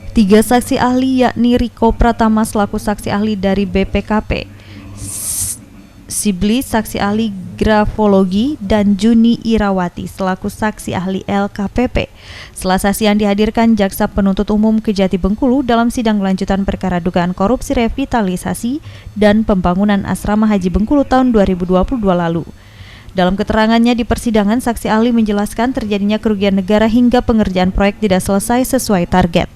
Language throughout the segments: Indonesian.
Tiga saksi ahli yakni Riko Pratama selaku saksi ahli dari BPKP, Sibli saksi ahli grafologi, dan Juni Irawati selaku saksi ahli LKPP. Selasa siang dihadirkan Jaksa Penuntut Umum Kejati Bengkulu dalam sidang lanjutan perkara dugaan korupsi revitalisasi dan pembangunan asrama haji Bengkulu tahun 2022 lalu. Dalam keterangannya di persidangan, saksi ahli menjelaskan terjadinya kerugian negara hingga pengerjaan proyek tidak selesai sesuai target.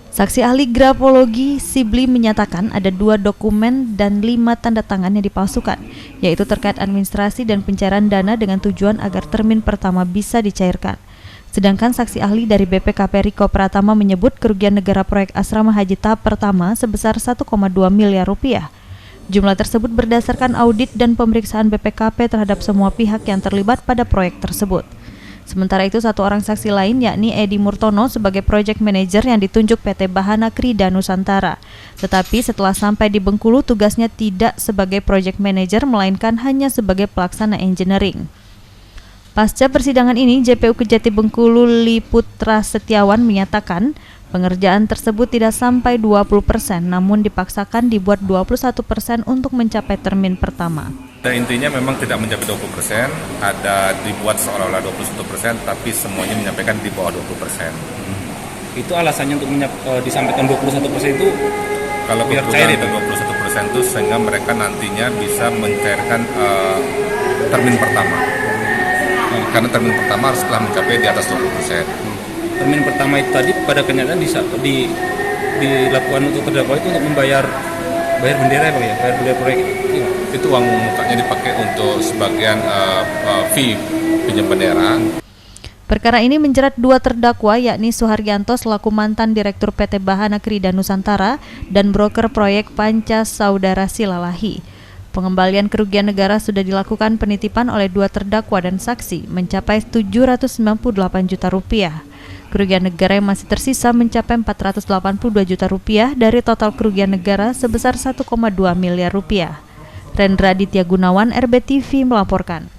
Saksi ahli grafologi Sibli menyatakan ada 2 dokumen dan 5 tanda tangan yang dipalsukan, yaitu terkait administrasi dan pencairan dana dengan tujuan agar termin pertama bisa dicairkan. Sedangkan saksi ahli dari BPKP Riko Pratama menyebut kerugian negara proyek asrama haji tahap pertama sebesar 1,2 miliar rupiah. Jumlah tersebut berdasarkan audit dan pemeriksaan BPKP terhadap semua pihak yang terlibat pada proyek tersebut. Sementara itu, satu orang saksi lain yakni Edi Murtono sebagai project manager yang ditunjuk PT Bahana Krida Nusantara. Tetapi setelah sampai di Bengkulu, tugasnya tidak sebagai project manager melainkan hanya sebagai pelaksana engineering. Pasca persidangan ini, JPU Kejati Bengkulu Liputra Setiawan menyatakan pengerjaan tersebut tidak sampai 20%, namun dipaksakan dibuat 21% untuk mencapai termin pertama. Intinya memang tidak mencapai 20%, ada dibuat seolah-olah 21%, tapi semuanya menyampaikan di bawah 20%. Itu alasannya untuk disampaikan 21% itu kalau biar cair itu 21% itu sehingga mereka nantinya bisa mencairkan termin pertama. Karena termin pertama harus telah mencapai di atas 20%. Termin pertama itu tadi pada kenyataan dilakukan untuk terdakwa itu untuk bayar bendera ya Bang ya, bayar bendera proyek. Itu uang mukanya dipakai untuk sebagian fee pinjam bendera. Perkara ini menjerat 2 terdakwa yakni Suharyanto selaku mantan Direktur PT Bahana Krida Nusantara dan broker proyek Panca Saudara Silalahi. Pengembalian kerugian negara sudah dilakukan penitipan oleh 2 terdakwa dan saksi mencapai 798 juta rupiah. Kerugian negara yang masih tersisa mencapai 482 juta rupiah dari total kerugian negara sebesar 1,2 miliar rupiah. Rendra Aditya Gunawan, RBTV melaporkan.